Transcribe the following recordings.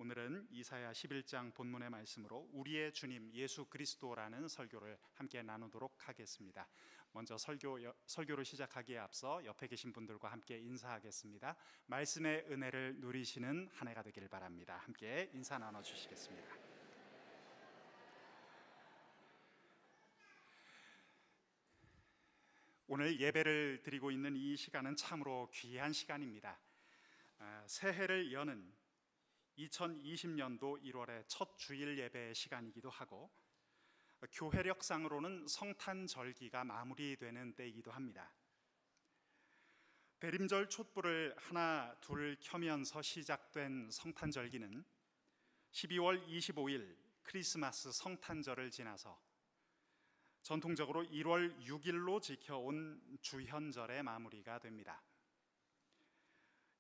오늘은 이사야 11장 본문의 말씀으로 우리의 주님 예수 그리스도라는 설교를 함께 나누도록 하겠습니다. 먼저 설교를 시작하기에 앞서 옆에 계신 분들과 함께 인사하겠습니다. 말씀의 은혜를 누리시는 한 해가 되길 바랍니다. 함께 인사 나눠주시겠습니다. 오늘 예배를 드리고 있는 이 시간은 참으로 귀한 시간입니다. 새해를 여는 2020년도 1월의 첫 주일 예배의 시간이기도 하고 교회력상으로는 성탄절기가 마무리되는 때이기도 합니다. 대림절 촛불을 하나 둘 켜면서 시작된 성탄절기는 12월 25일 크리스마스 성탄절을 지나서 전통적으로 1월 6일로 지켜온 주현절의 마무리가 됩니다.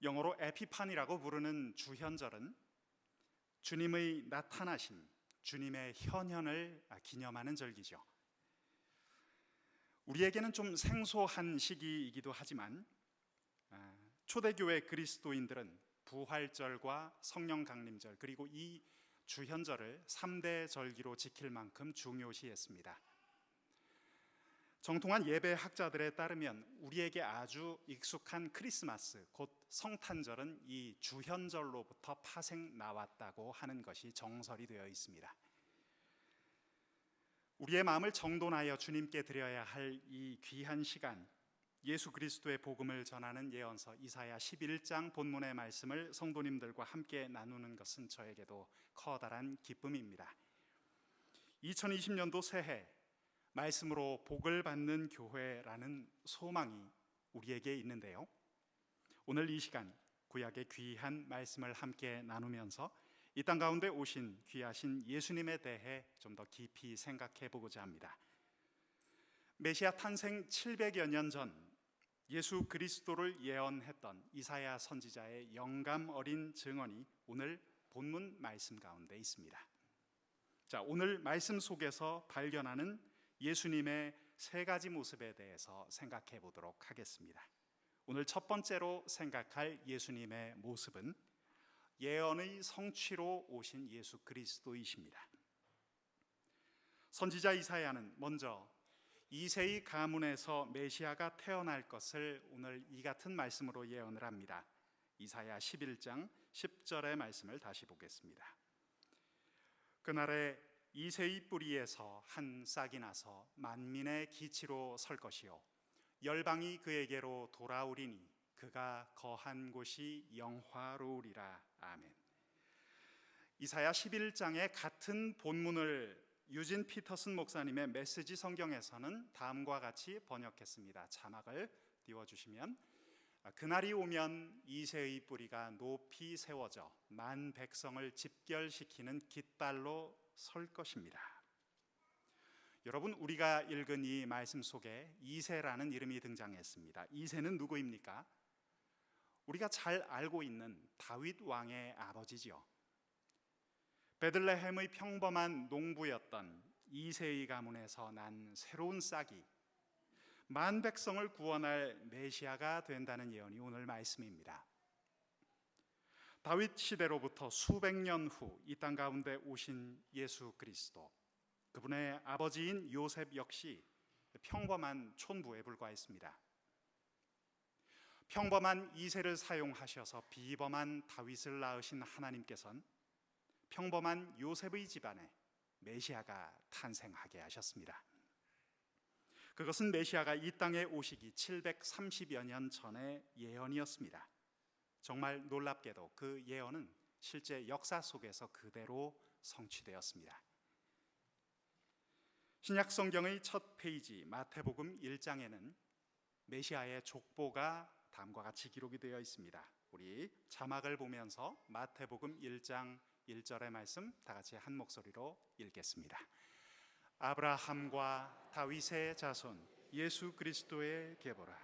영어로 에피파니라고 부르는 주현절은 주님의 나타나심, 주님의 현현을 기념하는 절기죠. 우리에게는 좀 생소한 시기이기도 하지만 초대교회 그리스도인들은 부활절과 성령 강림절 그리고 이 주현절을 3대 절기로 지킬 만큼 중요시했습니다. 정통한 예배 학자들에 따르면 우리에게 아주 익숙한 크리스마스, 곧 성탄절은 이 주현절로부터 파생 나왔다고 하는 것이 정설이 되어 있습니다. 우리의 마음을 정돈하여 주님께 드려야 할 이 귀한 시간, 예수 그리스도의 복음을 전하는 예언서 이사야 11장 본문의 말씀을 성도님들과 함께 나누는 것은 저에게도 커다란 기쁨입니다. 2020년도 새해 말씀으로 복을 받는 교회라는 소망이 우리에게 있는데요, 오늘 이 시간 구약의 귀한 말씀을 함께 나누면서 이 땅 가운데 오신 귀하신 예수님에 대해 좀 더 깊이 생각해 보고자 합니다. 메시아 탄생 700여 년 전 예수 그리스도를 예언했던 이사야 선지자의 영감 어린 증언이 오늘 본문 말씀 가운데 있습니다. 자, 오늘 말씀 속에서 발견하는 예수님의 세 가지 모습에 대해서 생각해 보도록 하겠습니다. 오늘 첫 번째로 생각할 예수님의 모습은 예언의 성취로 오신 예수 그리스도이십니다. 선지자 이사야는 먼저 이새의 가문에서 메시아가 태어날 것을 오늘 이 같은 말씀으로 예언을 합니다. 이사야 11장 10절의 말씀을 다시 보겠습니다. 그날에 이새의 뿌리에서 한 싹이 나서 만민의 기치로 설 것이요 열방이 그에게로 돌아오리니 그가 거한 곳이 영화로우리라. 아멘. 이사야 11장의 같은 본문을 유진 피터슨 목사님의 메시지 성경에서는 다음과 같이 번역했습니다. 자막을 띄워주시면, 그날이 오면 이새의 뿌리가 높이 세워져 만 백성을 집결시키는 깃발로 설 것입니다. 여러분, 우리가 읽은 이 말씀 속에 이새라는 이름이 등장했습니다. 이새는 누구입니까? 우리가 잘 알고 있는 다윗 왕의 아버지죠. 베들레헴의 평범한 농부였던 이새의 가문에서 난 새로운 싹이 만 백성을 구원할 메시아가 된다는 예언이 오늘 말씀입니다. 다윗 시대로부터 수백 년 후 이 땅 가운데 오신 예수 그리스도, 그분의 아버지인 요셉 역시 평범한 촌부에 불과했습니다. 평범한 이새를 사용하셔서 비범한 다윗을 낳으신 하나님께서는 평범한 요셉의 집안에 메시아가 탄생하게 하셨습니다. 그것은 메시아가 이 땅에 오시기 730여 년 전의 예언이었습니다. 정말 놀랍게도 그 예언은 실제 역사 속에서 그대로 성취되었습니다. 신약 성경의 첫 페이지 마태복음 1장에는 메시아의 족보가 다음과 같이 기록이 되어 있습니다. 우리 자막을 보면서 마태복음 1장 1절의 말씀 다 같이 한 목소리로 읽겠습니다. 아브라함과 다윗의 자손 예수 그리스도의 계보라.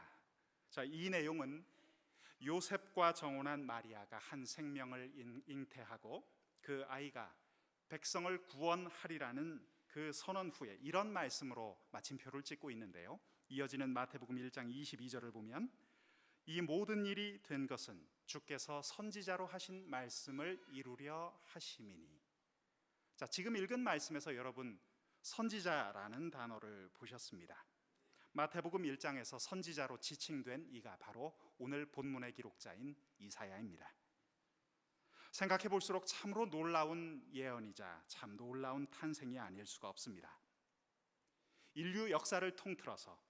자, 이 내용은 요셉과 정혼한 마리아가 한 생명을 잉태하고 그 아이가 백성을 구원하리라는 그 선언 후에 이런 말씀으로 마침표를 찍고 있는데요, 이어지는 마태복음 1장 22절을 보면 이 모든 일이 된 것은 주께서 선지자로 하신 말씀을 이루려 하심이니. 자, 지금 읽은 말씀에서 여러분 선지자라는 단어를 보셨습니다. 마태복음 1장에서 선지자로 지칭된 이가 바로 오늘 본문의 기록자인 이사야입니다. 생각해 볼수록 참으로 놀라운 예언이자 참 놀라운 탄생이 아닐 수가 없습니다. 인류 역사를 통틀어서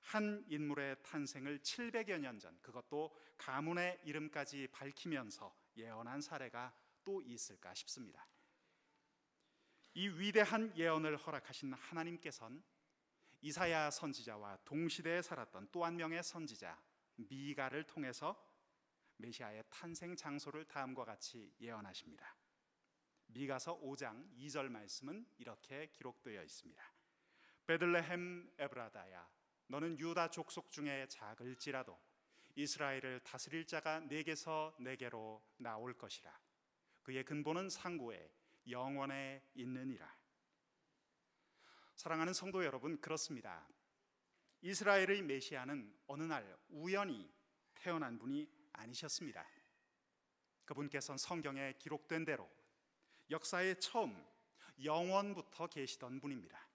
한 인물의 탄생을 700여 년 전, 그것도 가문의 이름까지 밝히면서 예언한 사례가 또 있을까 싶습니다. 이 위대한 예언을 허락하신 하나님께서는 이사야 선지자와 동시대에 살았던 또 한 명의 선지자 미가를 통해서 메시아의 탄생 장소를 다음과 같이 예언하십니다. 미가서 5장 2절 말씀은 이렇게 기록되어 있습니다. 베들레헴 에브라다야, 너는 유다 족속 중에 작을지라도 이스라엘을 다스릴 자가 내게서 내게로 나올 것이라. 그의 근본은 상고에 영원에 있느니라. 사랑하는 성도 여러분, 그렇습니다. 이스라엘의 메시아는 어느 날 우연히 태어난 분이 아니셨습니다. 그분께서는 성경에 기록된 대로 역사의 처음 영원부터 계시던 분입니다.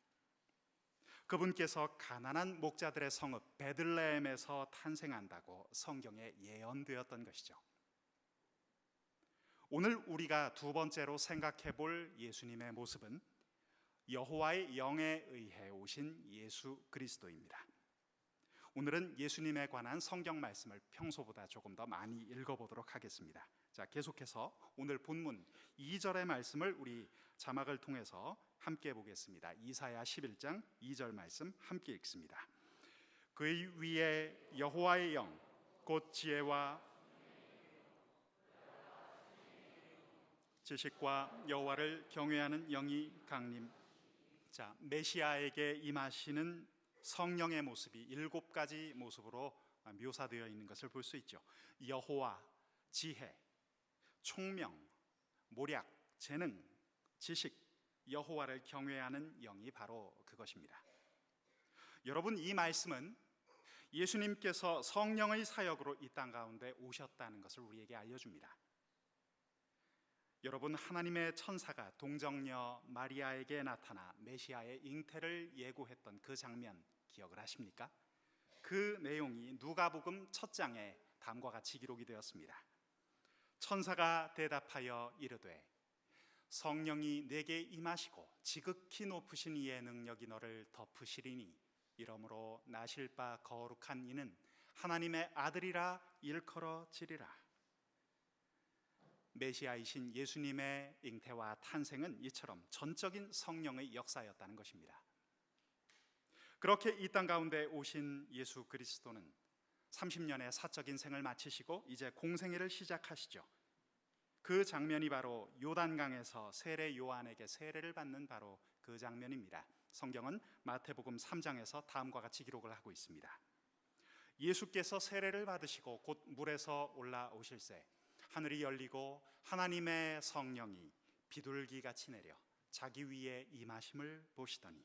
그분께서 가난한 목자들의 성읍 베들레헴에서 탄생한다고 성경에 예언되었던 것이죠. 오늘 우리가 두 번째로 생각해 볼 예수님의 모습은 여호와의 영에 의해 오신 예수 그리스도입니다. 오늘은 예수님에 관한 성경 말씀을 평소보다 조금 더 많이 읽어보도록 하겠습니다. 자, 계속해서 오늘 본문 2절의 말씀을 우리 자막을 통해서 함께 보겠습니다. 이사야 11장 2절 말씀 함께 읽습니다. 그의 위에 여호와의 영, 곧 지혜와 지식과 여호와를 경외하는 영이 강림. 자, 메시아에게 임하시는 성령의 모습이 7가지 모습으로 묘사되어 있는 것을 볼 수 있죠. 여호와, 지혜, 총명, 모략, 재능, 지식, 여호와를 경외하는 영이 바로 그것입니다. 여러분, 이 말씀은 예수님께서 성령의 사역으로 이 땅 가운데 오셨다는 것을 우리에게 알려줍니다. 여러분, 하나님의 천사가 동정녀 마리아에게 나타나 메시아의 잉태를 예고했던 그 장면 기억을 하십니까? 그 내용이 누가복음 1장에 다음과 같이 기록이 되었습니다. 천사가 대답하여 이르되 성령이 내게 임하시고 지극히 높으신 이의 능력이 너를 덮으시리니 이러므로 나실 바 거룩한 이는 하나님의 아들이라 일컬어지리라. 메시아이신 예수님의 잉태와 탄생은 이처럼 전적인 성령의 역사였다는 것입니다. 그렇게 이 땅 가운데 오신 예수 그리스도는 30년의 사적 인생을 마치시고 이제 공생애를 시작하시죠. 그 장면이 바로 요단강에서 세례 요한에게 세례를 받는 바로 그 장면입니다. 성경은 마태복음 3장에서 다음과 같이 기록을 하고 있습니다. 예수께서 세례를 받으시고 곧 물에서 올라오실새 하늘이 열리고 하나님의 성령이 비둘기같이 내려 자기 위에 임하심을 보시더니,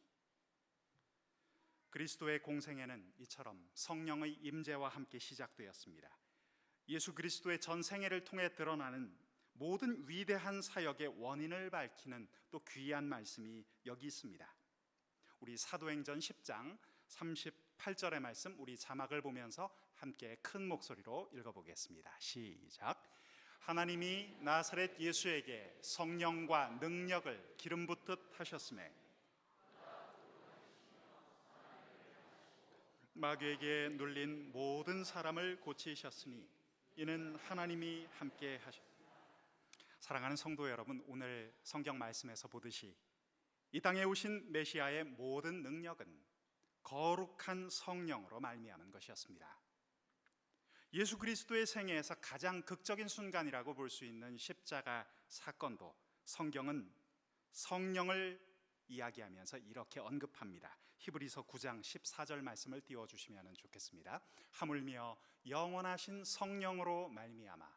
그리스도의 공생애는 이처럼 성령의 임재와 함께 시작되었습니다. 예수 그리스도의 전생애를 통해 드러나는 모든 위대한 사역의 원인을 밝히는 또 귀한 말씀이 여기 있습니다. 우리 사도행전 10장 38절의 말씀, 우리 자막을 보면서 함께 큰 목소리로 읽어보겠습니다. 시작. 하나님이 나사렛 예수에게 성령과 능력을 기름 붓듯 하셨음에 마귀에게 눌린 모든 사람을 고치셨으니 이는 하나님이 함께 하셨. 사랑하는 성도 여러분, 오늘 성경 말씀에서 보듯이 이 땅에 오신 메시아의 모든 능력은 거룩한 성령으로 말미암은 것이었습니다. 예수 그리스도의 생애에서 가장 극적인 순간이라고 볼 수 있는 십자가 사건도 성경은 성령을 이야기하면서 이렇게 언급합니다. 히브리서 9장 14절 말씀을 띄워주시면 좋겠습니다. 하물며 영원하신 성령으로 말미암아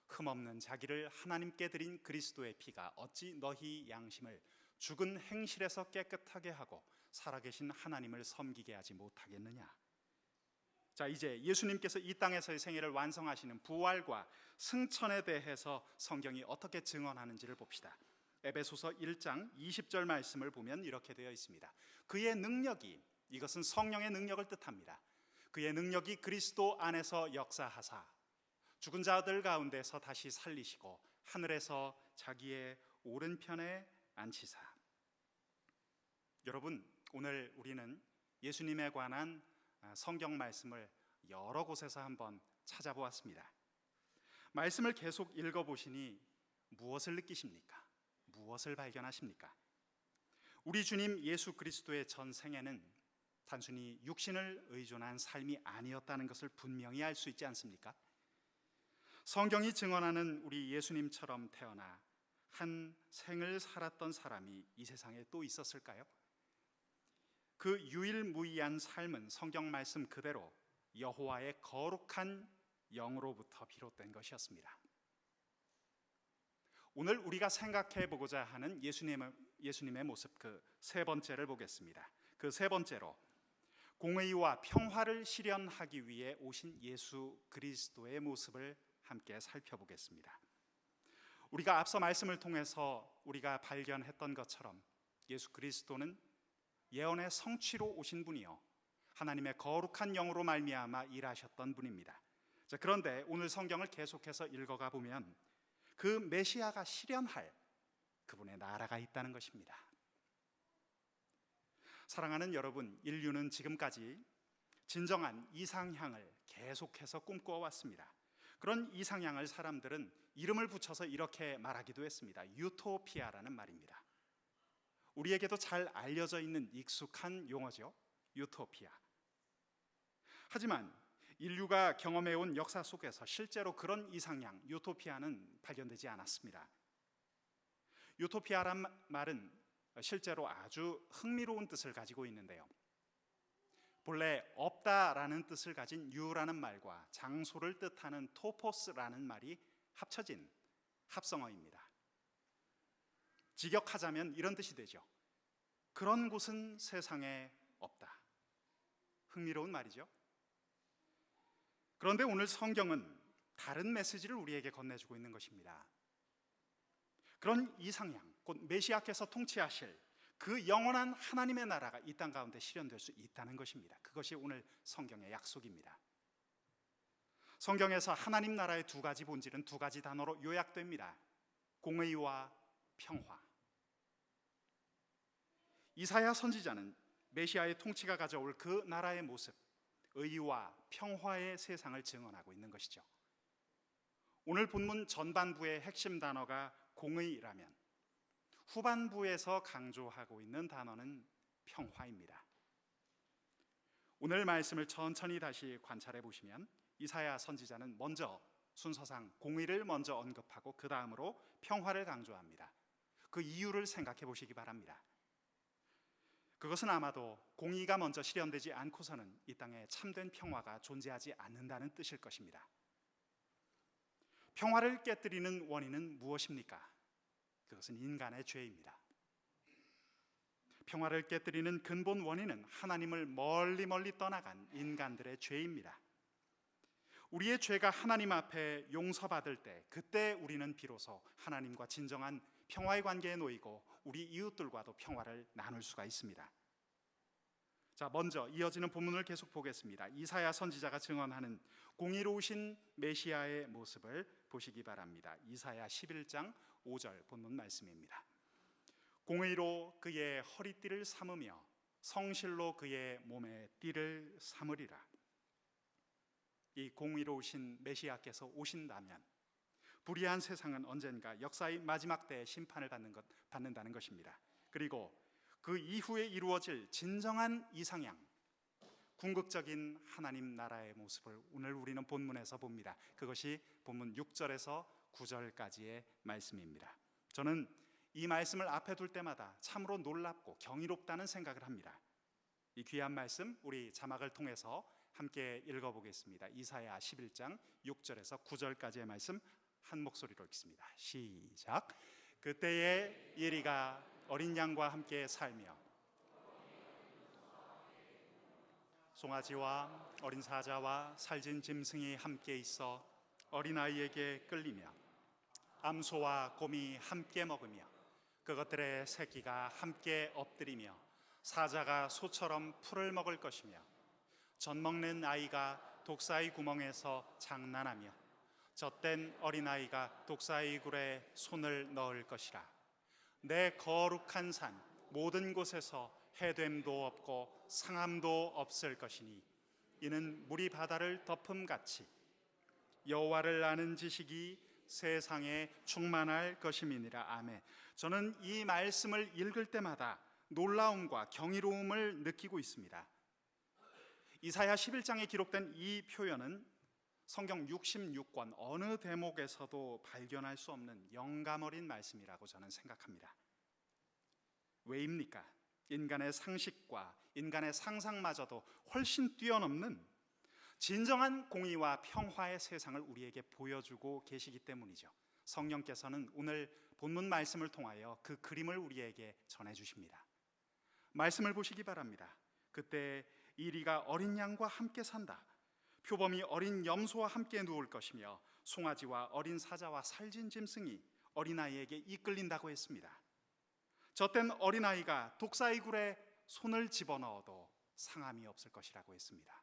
흠없는 자기를 하나님께 드린 그리스도의 피가 어찌 너희 양심을 죽은 행실에서 깨끗하게 하고 살아계신 하나님을 섬기게 하지 못하겠느냐. 자, 이제 예수님께서 이 땅에서의 생애를 완성하시는 부활과 승천에 대해서 성경이 어떻게 증언하는지를 봅시다. 에베소서 1장 20절 말씀을 보면 이렇게 되어 있습니다. 그의 능력이, 이것은 성령의 능력을 뜻합니다. 그의 능력이 그리스도 안에서 역사하사 죽은 자들 가운데서 다시 살리시고 하늘에서 자기의 오른편에 앉히사. 여러분, 오늘 우리는 예수님에 관한 성경 말씀을 여러 곳에서 한번 찾아보았습니다. 말씀을 계속 읽어보시니 무엇을 느끼십니까? 무엇을 발견하십니까? 우리 주님 예수 그리스도의 전생에는 단순히 육신을 의존한 삶이 아니었다는 것을 분명히 알 수 있지 않습니까? 성경이 증언하는 우리 예수님처럼 태어나 한 생을 살았던 사람이 이 세상에 또 있었을까요? 그 유일무이한 삶은 성경 말씀 그대로 여호와의 거룩한 영으로부터 비롯된 것이었습니다. 오늘 우리가 생각해 보고자 하는 예수님의 모습, 그 세 번째를 보겠습니다. 그 세 번째로 공의와 평화를 실현하기 위해 오신 예수 그리스도의 모습을 함께 살펴보겠습니다. 우리가 앞서 말씀을 통해서 우리가 발견했던 것처럼 예수 그리스도는 예언의 성취로 오신 분이요 하나님의 거룩한 영으로 말미암아 일하셨던 분입니다. 자, 그런데 오늘 성경을 계속해서 읽어가 보면 그 메시아가 실현할 그분의 나라가 있다는 것입니다. 사랑하는 여러분, 인류는 지금까지 진정한 이상향을 계속해서 꿈꿔왔습니다. 그런 이상향을 사람들은 이름을 붙여서 이렇게 말하기도 했습니다. 유토피아라는 말입니다. 우리에게도 잘 알려져 있는 익숙한 용어죠. 유토피아. 하지만 인류가 경험해온 역사 속에서 실제로 그런 이상향, 유토피아는 발견되지 않았습니다. 유토피아란 말은 실제로 아주 흥미로운 뜻을 가지고 있는데요. 본래 없다라는 뜻을 가진 유라는 말과 장소를 뜻하는 토포스라는 말이 합쳐진 합성어입니다. 직역하자면 이런 뜻이 되죠. 그런 곳은 세상에 없다. 흥미로운 말이죠. 그런데 오늘 성경은 다른 메시지를 우리에게 건네주고 있는 것입니다. 그런 이상향, 곧 메시아께서 통치하실 그 영원한 하나님의 나라가 이 땅 가운데 실현될 수 있다는 것입니다. 그것이 오늘 성경의 약속입니다. 성경에서 하나님 나라의 두 가지 본질은 두 가지 단어로 요약됩니다. 공의와 평화. 이사야 선지자는 메시아의 통치가 가져올 그 나라의 모습, 의와 평화의 세상을 증언하고 있는 것이죠. 오늘 본문 전반부의 핵심 단어가 공의라면 후반부에서 강조하고 있는 단어는 평화입니다. 오늘 말씀을 천천히 다시 관찰해 보시면 이사야 선지자는 먼저 순서상 공의를 먼저 언급하고 그 다음으로 평화를 강조합니다. 그 이유를 생각해 보시기 바랍니다. 그것은 아마도 공의가 먼저 실현되지 않고서는 이 땅에 참된 평화가 존재하지 않는다는 뜻일 것입니다. 평화를 깨뜨리는 원인은 무엇입니까? 그것은 인간의 죄입니다. 평화를 깨뜨리는 근본 원인은 하나님을 멀리 떠나간 인간들의 죄입니다. 우리의 죄가 하나님 앞에 용서받을 때, 그때 우리는 비로소 하나님과 진정한 평화의 관계에 놓이고 우리 이웃들과도 평화를 나눌 수가 있습니다. 자, 먼저 이어지는 본문을 계속 보겠습니다. 이사야 선지자가 증언하는 공의로우신 메시아의 모습을 보시기 바랍니다. 이사야 11장 5절 본문 말씀입니다. 공의로 그의 허리띠를 삼으며 성실로 그의 몸에 띠를 삼으리라. 이 공의로우신 메시아께서 오신다면 불의한 세상은 언젠가 역사의 마지막 때에 심판을 받는다는 것입니다. 그리고 그 이후에 이루어질 진정한 이상향, 궁극적인 하나님 나라의 모습을 오늘 우리는 본문에서 봅니다. 그것이 본문 6절에서 9절까지의 말씀입니다. 저는 이 말씀을 앞에 둘 때마다 참으로 놀랍고 경이롭다는 생각을 합니다. 이 귀한 말씀 우리 자막을 통해서 함께 읽어보겠습니다. 이사야 11장 6절에서 9절까지의 말씀 한 목소리로 읽습니다. 시작. 그때에 예리가 어린 양과 함께 살며 송아지와 어린 사자와 살진 짐승이 함께 있어 어린아이에게 끌리며 암소와 곰이 함께 먹으며 그것들의 새끼가 함께 엎드리며 사자가 소처럼 풀을 먹을 것이며 젖 먹는 아이가 독사의 구멍에서 장난하며 젖된 어린아이가 독사의 굴에 손을 넣을 것이라. 내 거룩한 산 모든 곳에서 해됨도 없고 상함도 없을 것이니 이는 물이 바다를 덮음같이 여호와를 아는 지식이 세상에 충만할 것임이니라. 아멘. 저는 이 말씀을 읽을 때마다 놀라움과 경이로움을 느끼고 있습니다. 이사야 11장에 기록된 이 표현은 성경 66권 어느 대목에서도 발견할 수 없는 영감 어린 말씀이라고 저는 생각합니다. 왜입니까? 인간의 상식과 인간의 상상마저도 훨씬 뛰어넘는 진정한 공의와 평화의 세상을 우리에게 보여주고 계시기 때문이죠. 성령께서는 오늘 본문 말씀을 통하여 그 그림을 우리에게 전해주십니다. 말씀을 보시기 바랍니다. 그때 이리가 어린 양과 함께 산다. 표범이 어린 염소와 함께 누울 것이며 송아지와 어린 사자와 살진 짐승이 어린아이에게 이끌린다고 했습니다. 젖된 어린아이가 독사의 굴에 손을 집어넣어도 상함이 없을 것이라고 했습니다.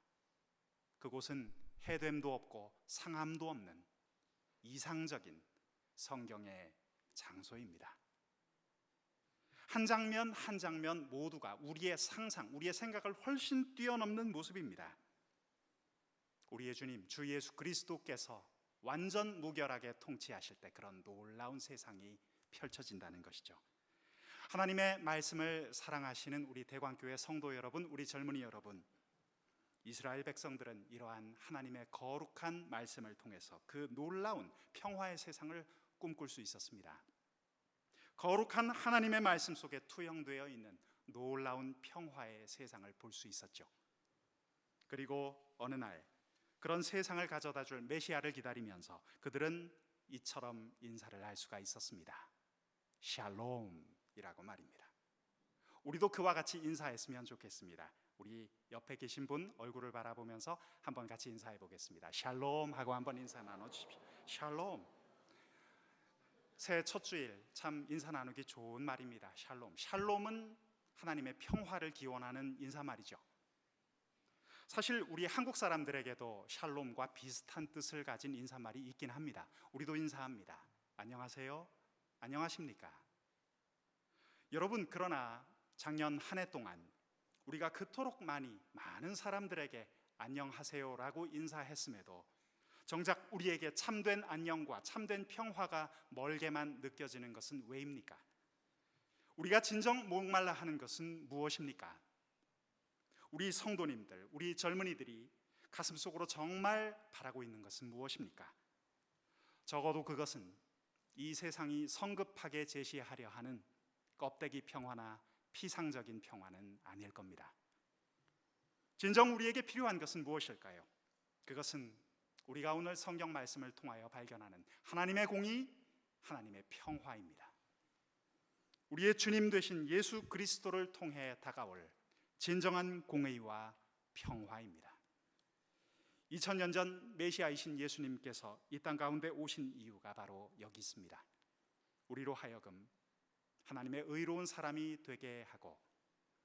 그곳은 해됨도 없고 상함도 없는 이상적인 성경의 장소입니다. 한 장면 한 장면 모두가 우리의 상상, 우리의 생각을 훨씬 뛰어넘는 모습입니다. 우리의 주님 주 예수 그리스도께서 완전 무결하게 통치하실 때 그런 놀라운 세상이 펼쳐진다는 것이죠. 하나님의 말씀을 사랑하시는 우리 대광교회 성도 여러분, 우리 젊은이 여러분, 이스라엘 백성들은 이러한 하나님의 거룩한 말씀을 통해서 그 놀라운 평화의 세상을 꿈꿀 수 있었습니다. 거룩한 하나님의 말씀 속에 투영되어 있는 놀라운 평화의 세상을 볼 수 있었죠. 그리고 어느 날 그런 세상을 가져다 줄 메시아를 기다리면서 그들은 이처럼 인사를 할 수가 있었습니다. 샬롬이라고 말입니다. 우리도 그와 같이 인사했으면 좋겠습니다. 우리 옆에 계신 분 얼굴을 바라보면서 한번 같이 인사해 보겠습니다. 샬롬 하고 한번 인사 나눠주십시오. 샬롬. 새해 첫 주일 참 인사 나누기 좋은 말입니다. 샬롬. 샬롬은 하나님의 평화를 기원하는 인사말이죠. 사실 우리 한국 사람들에게도 샬롬과 비슷한 뜻을 가진 인사말이 있긴 합니다. 우리도 인사합니다. 안녕하세요. 안녕하십니까? 여러분, 그러나 작년 한 해 동안 우리가 그토록 많은 사람들에게 안녕하세요라고 인사했음에도 정작 우리에게 참된 안녕과 참된 평화가 멀게만 느껴지는 것은 왜입니까? 우리가 진정 목말라 하는 것은 무엇입니까? 우리 성도님들, 우리 젊은이들이 가슴속으로 정말 바라고 있는 것은 무엇입니까? 적어도 그것은 이 세상이 성급하게 제시하려 하는 껍데기 평화나 피상적인 평화는 아닐 겁니다. 진정 우리에게 필요한 것은 무엇일까요? 그것은 우리가 오늘 성경 말씀을 통하여 발견하는 하나님의 공의, 하나님의 평화입니다. 우리의 주님 되신 예수 그리스도를 통해 다가올 진정한 공의와 평화입니다. 2000년 전 메시아이신 예수님께서 이 땅 가운데 오신 이유가 바로 여기 있습니다. 우리로 하여금 하나님의 의로운 사람이 되게 하고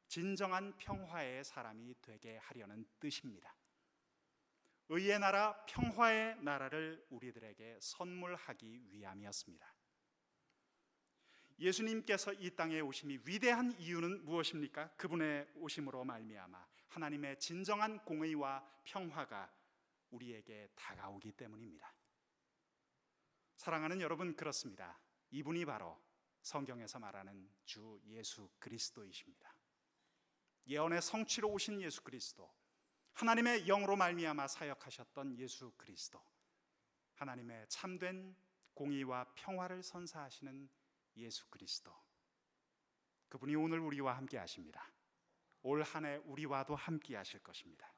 진정한 평화의 사람이 되게 하려는 뜻입니다. 의의 나라, 평화의 나라를 우리들에게 선물하기 위함이었습니다. 예수님께서 이 땅에 오심이 위대한 이유는 무엇입니까? 그분의 오심으로 말미암아 하나님의 진정한 공의와 평화가 우리에게 다가오기 때문입니다. 사랑하는 여러분, 그렇습니다. 이분이 바로 성경에서 말하는 주 예수 그리스도이십니다. 예언의 성취로 오신 예수 그리스도, 하나님의 영으로 말미암아 사역하셨던 예수 그리스도, 하나님의 참된 공의와 평화를 선사하시는 예수 그리스도, 그분이 오늘 우리와 함께 하십니다. 올 한 해 우리와도 함께 하실 것입니다.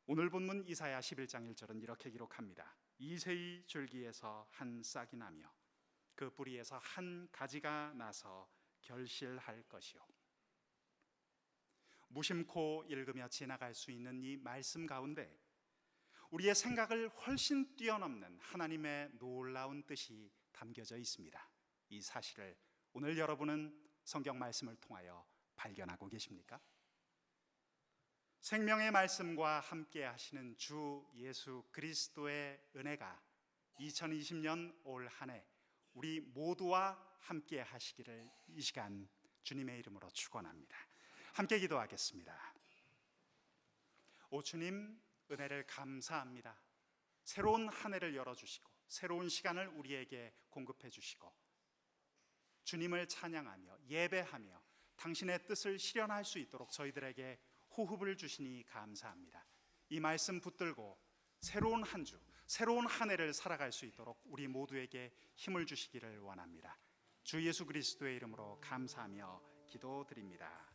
오늘 본문 이사야 11장 1절은 이렇게 기록합니다. 이새의 줄기에서 한 싹이 나며 그 뿌리에서 한 가지가 나서 결실할 것이요. 무심코 읽으며 지나갈 수 있는 이 말씀 가운데 우리의 생각을 훨씬 뛰어넘는 하나님의 놀라운 뜻이 담겨져 있습니다. 이 사실을 오늘 여러분은 성경 말씀을 통하여 발견하고 계십니까? 생명의 말씀과 함께 하시는 주 예수 그리스도의 은혜가 2020년 올 한 해 우리 모두와 함께 하시기를 이 시간 주님의 이름으로 축원합니다. 함께 기도하겠습니다. 오 주님, 은혜를 감사합니다. 새로운 한 해를 열어주시고 새로운 시간을 우리에게 공급해 주시고 주님을 찬양하며 예배하며 당신의 뜻을 실현할 수 있도록 저희들에게 호흡을 주시니 감사합니다. 이 말씀 붙들고 새로운 한 주, 새로운 한 해를 살아갈 수 있도록 우리 모두에게 힘을 주시기를 원합니다. 주 예수 그리스도의 이름으로 감사하며 기도드립니다.